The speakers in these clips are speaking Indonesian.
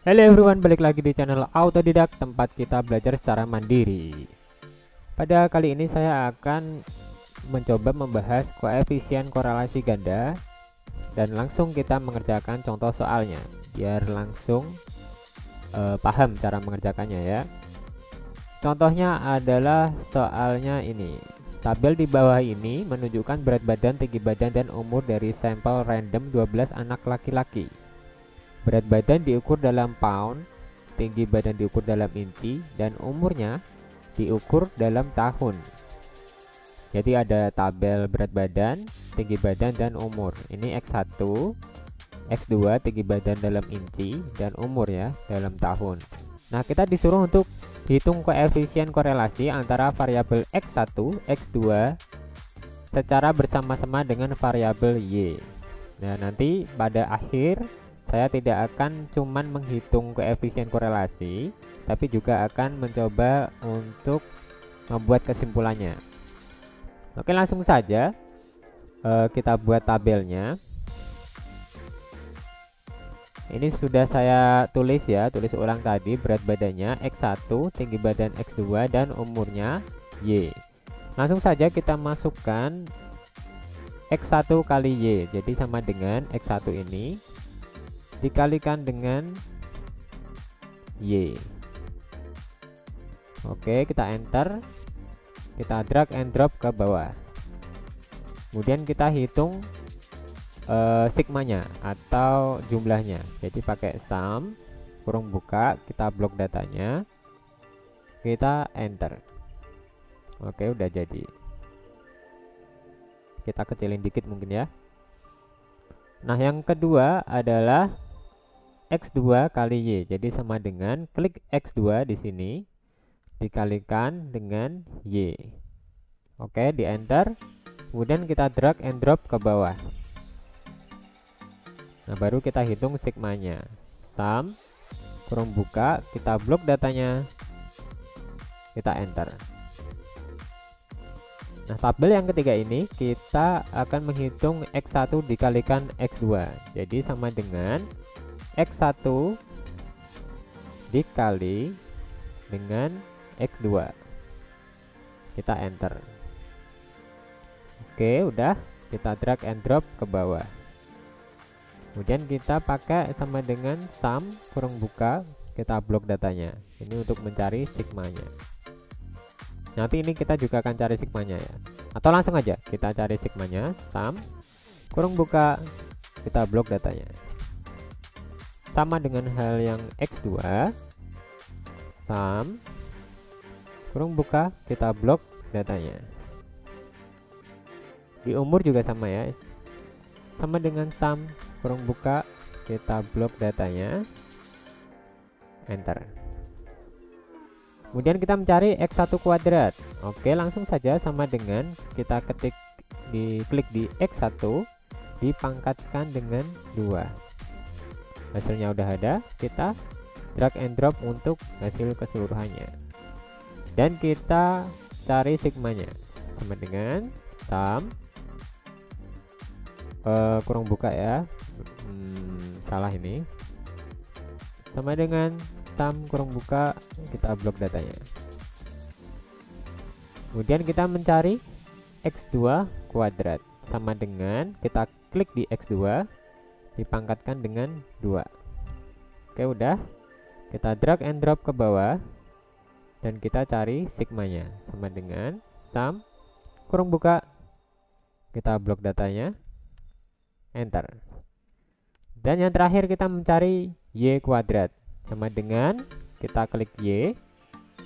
Halo everyone, balik lagi di channel Autodidak, tempat kita belajar secara mandiri. Pada kali ini saya akan mencoba membahas koefisien korelasi ganda dan langsung kita mengerjakan contoh soalnya biar langsung paham cara mengerjakannya ya. Contohnya adalah soalnya ini. Tabel di bawah ini menunjukkan berat badan, tinggi badan, dan umur dari sampel random 12 anak laki-laki. Berat badan diukur dalam pound, tinggi badan diukur dalam inci, dan umurnya diukur dalam tahun. Jadi ada tabel berat badan, tinggi badan, dan umur. Ini X1, X2 tinggi badan dalam inci, dan umur ya dalam tahun. Nah, kita disuruh untuk hitung koefisien korelasi antara variabel X1, X2 secara bersama-sama dengan variabel Y. Nah, nanti pada akhir saya tidak akan cuman menghitung koefisien korelasi, tapi juga akan mencoba untuk membuat kesimpulannya. Oke, langsung saja kita buat tabelnya. Ini sudah saya tulis ya, tulis ulang tadi berat badannya X1, tinggi badan X2, dan umurnya Y. Langsung saja kita masukkan X1 kali Y, jadi sama dengan X1 ini dikalikan dengan Y. Oke, kita enter, kita drag and drop ke bawah. Kemudian kita hitung sigmanya atau jumlahnya. Jadi pakai sum kurung buka, kita blok datanya, kita enter. Oke, udah jadi. Kita kecilin dikit mungkin ya. Nah, yang kedua adalah X2 kali Y. Jadi sama dengan klik X2 di sini dikalikan dengan Y. Oke, di enter. Kemudian kita drag and drop ke bawah. Nah, baru kita hitung sigmanya. Sum kurung buka, kita blok datanya, kita enter. Nah, tabel yang ketiga ini kita akan menghitung X1 dikalikan X2. Jadi sama dengan X1 dikali dengan X2. Kita enter. Oke, udah. Kita drag and drop ke bawah. Kemudian kita pakai sama dengan sum kurung buka, kita blok datanya. Ini untuk mencari sigmanya. Nanti ini kita juga akan cari sigmanya ya. Atau langsung aja kita cari sigmanya, sum kurung buka, kita blok datanya. Sama dengan hal yang X2, sum kurung buka, kita blok datanya. Di umur juga sama ya. Sama dengan sum kurung buka, kita blok datanya, enter. Kemudian kita mencari X1 kuadrat. Oke, langsung saja sama dengan kita ketik klik di X1 dipangkatkan dengan 2. Hasilnya udah ada, kita drag and drop untuk hasil keseluruhannya. Dan kita cari sigmanya. Sama dengan sum kurung buka ya, salah ini, sama dengan sum kurung buka, kita blok datanya. Kemudian kita mencari X2 kuadrat, sama dengan kita klik di X2 dipangkatkan dengan 2. Oke, udah, kita drag and drop ke bawah dan kita cari sigmanya, sama dengan sum kurung buka, kita blok datanya, enter. Dan yang terakhir kita mencari Y kuadrat, sama dengan kita klik Y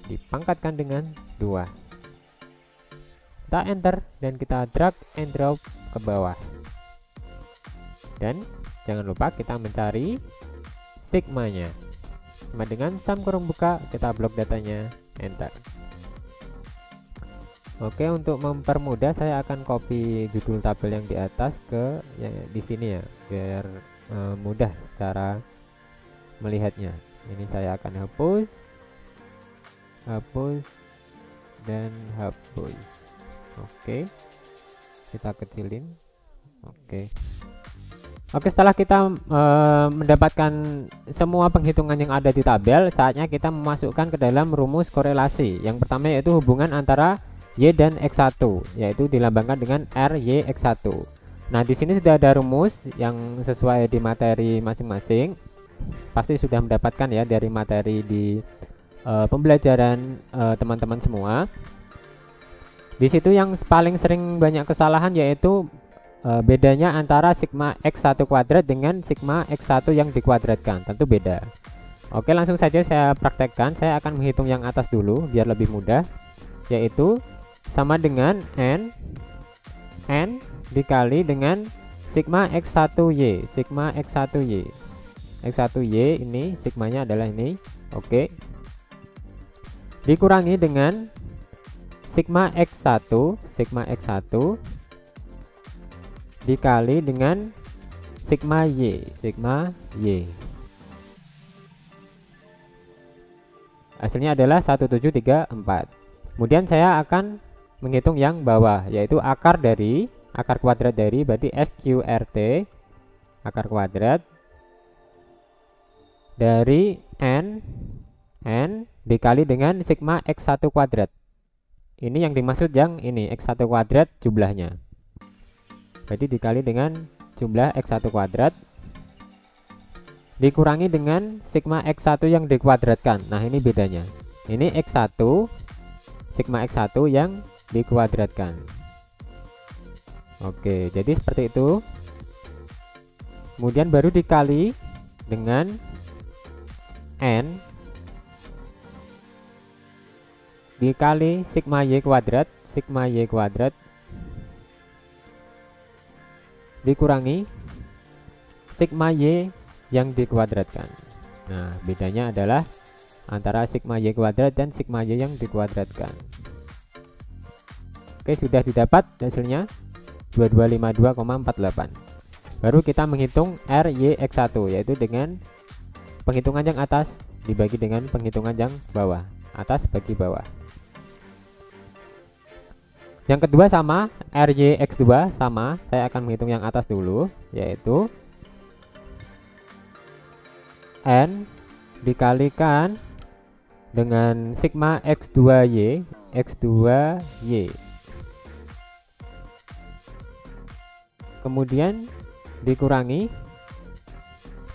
dipangkatkan dengan 2. Kita enter dan kita drag and drop ke bawah. Dan jangan lupa kita mencari sigmanya, sama dengan sum kurung buka, kita blok datanya, enter. Oke, untuk mempermudah saya akan copy judul tabel yang di atas ke di sini ya, biar mudah cara melihatnya. Ini saya akan hapus, dan hapus. Oke, kita kecilin. Oke, Oke, setelah kita mendapatkan semua penghitungan yang ada di tabel, saatnya kita memasukkan ke dalam rumus korelasi. Yang pertama yaitu hubungan antara Y dan X1, yaitu dilambangkan dengan RYX1. Nah, di sini sudah ada rumus yang sesuai di materi masing-masing. Pasti sudah mendapatkan ya dari materi di pembelajaran teman-teman semua. Di situ yang paling sering banyak kesalahan yaitu bedanya antara sigma X1 kuadrat dengan sigma X1 yang dikuadratkan, tentu beda. Oke, langsung saja saya praktekkan. Saya akan menghitung yang atas dulu biar lebih mudah, yaitu sama dengan N dikali dengan sigma X1Y. Sigma X1Y. X1Y ini sigmanya adalah ini. Oke. Dikurangi dengan sigma X1 dikali dengan sigma Y. Hasilnya adalah 1734. Kemudian saya akan menghitung yang bawah, yaitu akar kuadrat dari berarti SQRT, akar kuadrat dari N dikali dengan sigma X1 kuadrat. Ini yang dimaksud yang ini, X1 kuadrat jumlahnya. Berarti dikali dengan jumlah X1 kuadrat dikurangi dengan sigma X1 yang dikuadratkan. Nah, ini bedanya. Ini X1, sigma X1 yang dikuadratkan. Oke, jadi seperti itu. Kemudian baru dikali dengan N dikali sigma Y kuadrat dikurangi sigma Y yang dikuadratkan. Nah, bedanya adalah antara sigma Y kuadrat dan sigma Y yang dikuadratkan. Oke, sudah didapat hasilnya 2252,48. Baru kita menghitung RYX1, yaitu dengan penghitungan yang atas dibagi dengan penghitungan yang bawah. Atas bagi bawah. Yang kedua sama, RYX2 sama. Saya akan menghitung yang atas dulu, yaitu N dikalikan dengan sigma X2Y kemudian dikurangi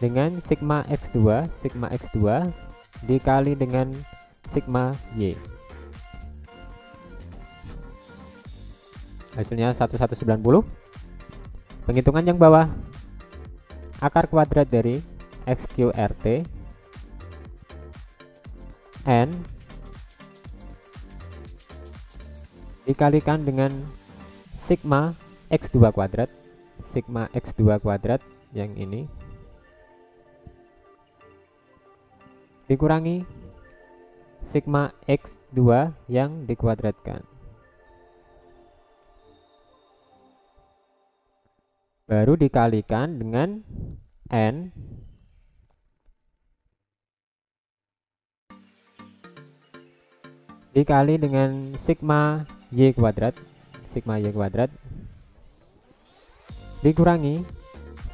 dengan sigma X2 dikali dengan sigma Y. Hasilnya 1190. Penghitungan yang bawah, akar kuadrat dari SQRT N dikalikan dengan sigma X2 kuadrat yang ini dikurangi sigma X2 yang dikuadratkan. Baru dikalikan dengan N dikali dengan sigma Y kuadrat dikurangi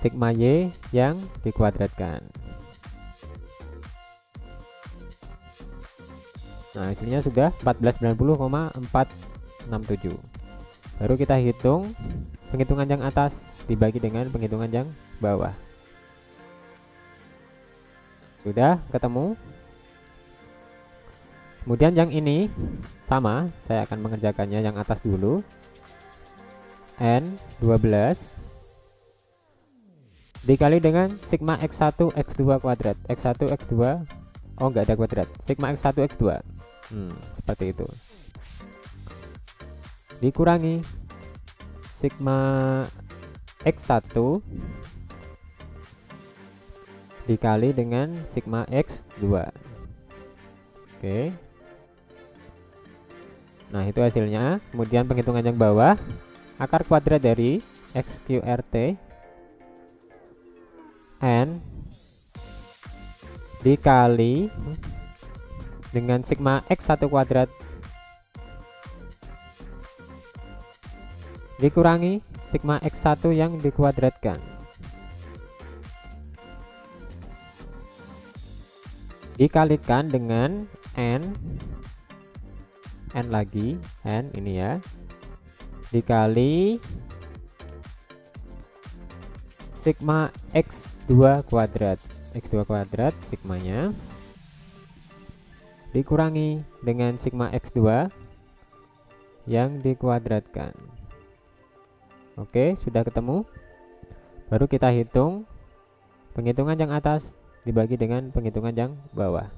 sigma Y yang dikuadratkan. Nah, hasilnya sudah 1490,467. Baru kita hitung penghitungan yang atas dibagi dengan penghitungan yang bawah. Sudah ketemu. Kemudian yang ini sama, saya akan mengerjakannya yang atas dulu. N 12 dikali dengan sigma X1 X2 kuadrat. X1 X2, oh enggak ada kuadrat. Sigma X1 X2. Seperti itu. Dikurangi sigma X1 dikali dengan sigma X2. Oke. Nah, itu hasilnya. Kemudian penghitungan yang bawah, akar kuadrat dari SQRT N dikali dengan sigma X1 kuadrat dikurangi sigma X1 yang dikuadratkan. dikalikan dengan N lagi, N ini ya, dikali sigma X2 kuadrat. X2 kuadrat sigmanya dikurangi dengan sigma X2 yang dikuadratkan. Oke, sudah ketemu. Baru kita hitung penghitungan yang atas dibagi dengan penghitungan yang bawah.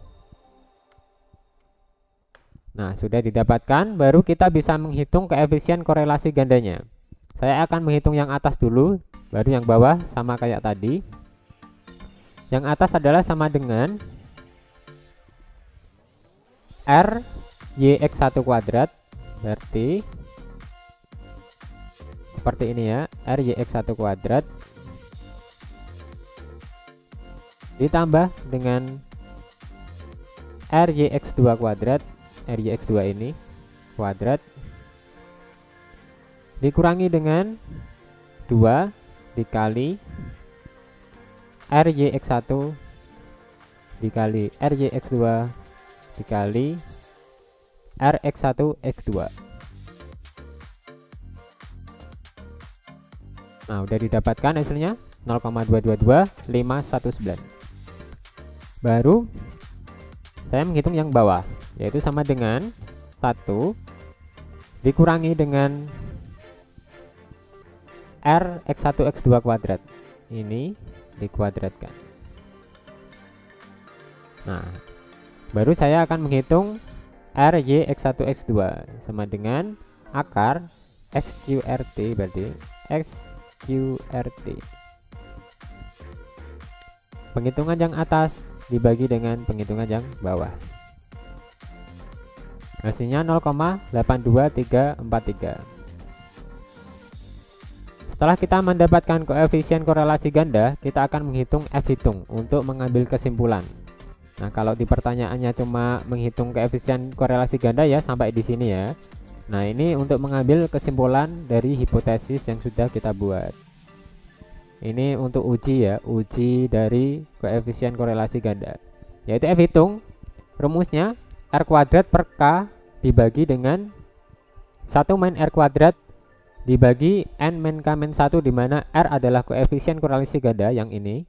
Nah, sudah didapatkan, baru kita bisa menghitung koefisien korelasi gandanya. Saya akan menghitung yang atas dulu, baru yang bawah sama kayak tadi. Yang atas adalah sama dengan R YX1 kuadrat, berarti seperti ini ya, R YX1 kuadrat ditambah dengan R YX2 kuadrat, R YX2 ini kuadrat dikurangi dengan 2 dikali R YX1 dikali R YX2 dikali RX1 X2. Nah, udah didapatkan hasilnya 0,222519. Baru saya menghitung yang bawah, yaitu sama dengan 1 dikurangi dengan RX1 X2 kuadrat. Ini dikuadratkan. Nah, baru saya akan menghitung RY X1 X2 sama dengan akar SQRT, berarti SQRT. Penghitungan yang atas dibagi dengan penghitungan yang bawah. Hasilnya 0,82343. Setelah kita mendapatkan koefisien korelasi ganda, kita akan menghitung F-hitung untuk mengambil kesimpulan. Nah, kalau di pertanyaannya cuma menghitung koefisien korelasi ganda ya sampai di sini ya. Nah, ini untuk mengambil kesimpulan dari hipotesis yang sudah kita buat. Ini untuk uji ya, uji dari koefisien korelasi ganda. Yaitu F-hitung, rumusnya R kuadrat per K dibagi dengan 1 min R kuadrat dibagi N min K min 1, di mana R adalah koefisien korelasi ganda yang ini.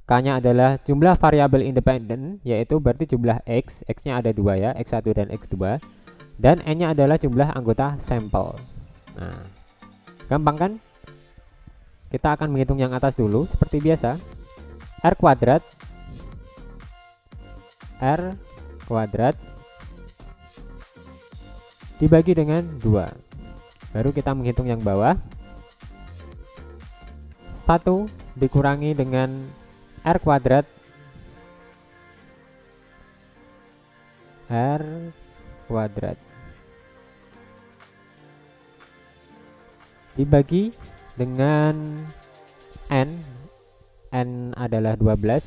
K-nya adalah jumlah variabel independen, yaitu berarti jumlah X. X-nya ada 2 ya, X1 dan X2. Dan N-nya adalah jumlah anggota sampel. Nah, gampang kan? Kita akan menghitung yang atas dulu, seperti biasa. R kuadrat dibagi dengan 2. Baru kita menghitung yang bawah. 1 dikurangi dengan R kuadrat dibagi dengan N adalah 12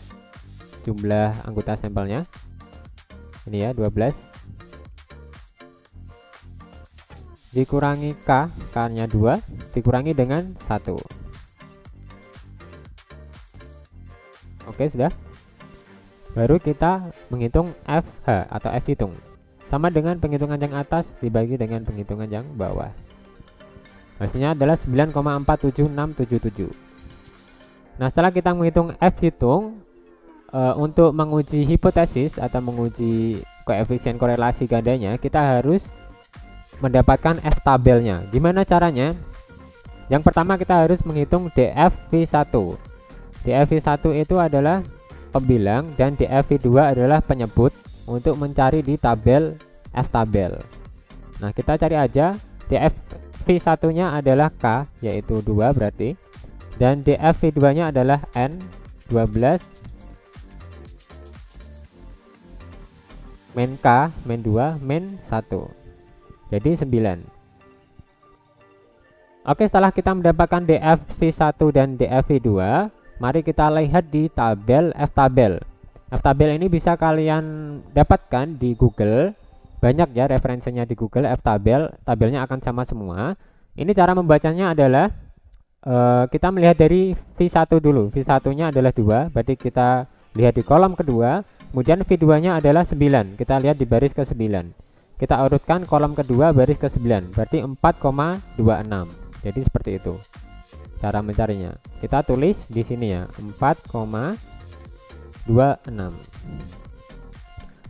jumlah anggota sampelnya, ini ya 12, dikurangi K nya 2 dikurangi dengan 1. Oke, sudah. Baru kita menghitung FH atau F-hitung, sama dengan penghitungan yang atas dibagi dengan penghitungan yang bawah. Hasilnya adalah 9,47677. Nah, setelah kita menghitung F-hitung, untuk menguji hipotesis atau menguji koefisien korelasi gandanya, kita harus mendapatkan F-tabelnya. Gimana caranya? Yang pertama kita harus menghitung DF-V1. DF-V1 itu adalah pembilang dan DF-V2 adalah penyebut untuk mencari di tabel F-tabel. Nah, kita cari aja. DF-V1 nya adalah K, yaitu 2 berarti, dan DF-V2 nya adalah N 12 min K min 2 min 1, jadi 9. Oke, setelah kita mendapatkan DF-V1 dan DF-V2, mari kita lihat di tabel F-tabel. F-tabel ini bisa kalian dapatkan di Google. Banyak ya referensinya di Google. F-tabel, tabelnya akan sama semua. Ini cara membacanya adalah kita melihat dari V1 dulu. V1 nya adalah 2, berarti kita lihat di kolom kedua. Kemudian V2 nya adalah 9. Kita lihat di baris ke-9. Kita urutkan kolom kedua baris ke-9, berarti 4,26. Jadi seperti itu cara mencarinya. Kita tulis di sini ya, 4,26.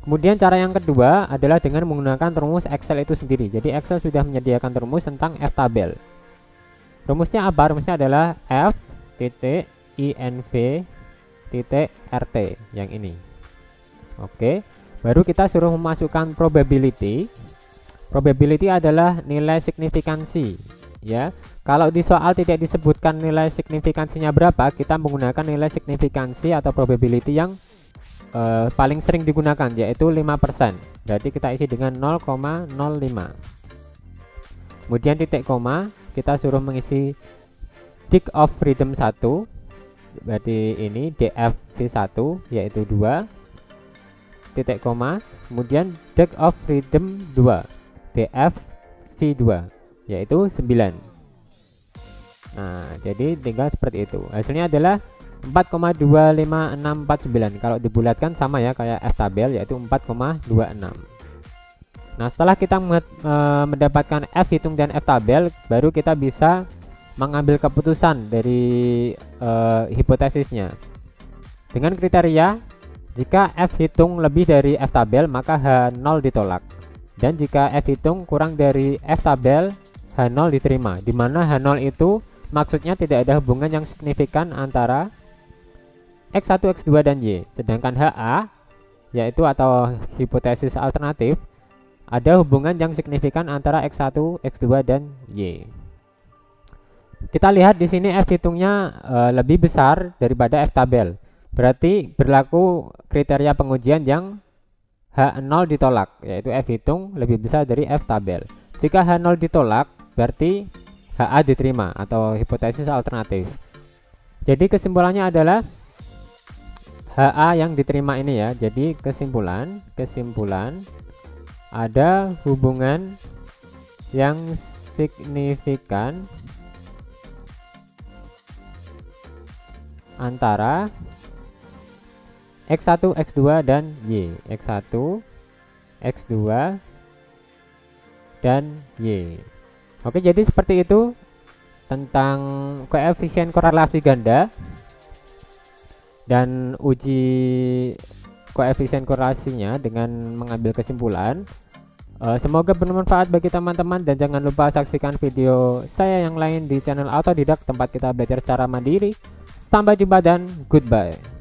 Kemudian cara yang kedua adalah dengan menggunakan rumus Excel itu sendiri. Jadi Excel sudah menyediakan rumus tentang F-tabel. Rumusnya apa? Rumusnya adalah F.INV.RT yang ini. Oke, baru kita suruh memasukkan probability. Probability adalah nilai signifikansi, ya. Kalau di soal tidak disebutkan nilai signifikansinya berapa, kita menggunakan nilai signifikansi atau probability yang paling sering digunakan, yaitu 5%. Berarti kita isi dengan 0,05. Kemudian titik koma, kita suruh mengisi degree of freedom 1. Berarti ini DFV1 yaitu 2. Titik koma, kemudian degree of freedom 2, DFV2 yaitu 9. Nah, jadi tinggal seperti itu. Hasilnya adalah 4,25649. Kalau dibulatkan sama ya kayak F-tabel, yaitu 4,26. Nah, setelah kita mendapatkan F hitung dan F-tabel, baru kita bisa mengambil keputusan dari hipotesisnya. Dengan kriteria, jika F hitung lebih dari F-tabel, maka H0 ditolak. Dan jika F hitung kurang dari F-tabel, H0 diterima. Di mana H0 itu maksudnya tidak ada hubungan yang signifikan antara X1, X2, dan Y. Sedangkan HA, yaitu atau hipotesis alternatif, ada hubungan yang signifikan antara X1, X2, dan Y. Kita lihat di sini F hitungnya lebih besar daripada F tabel. Berarti berlaku kriteria pengujian yang H0 ditolak, yaitu F hitung lebih besar dari F tabel. Jika H0 ditolak, berarti HA diterima atau hipotesis alternatif. Jadi kesimpulannya adalah HA yang diterima ini ya. Jadi kesimpulan ada hubungan yang signifikan antara X1, X2, dan Y. X1, X2, dan Y. Oke, jadi seperti itu tentang koefisien korelasi ganda dan uji koefisien korelasinya dengan mengambil kesimpulan. Semoga bermanfaat bagi teman-teman dan jangan lupa saksikan video saya yang lain di channel Autodidak tempat kita belajar secara mandiri. Sampai jumpa dan goodbye.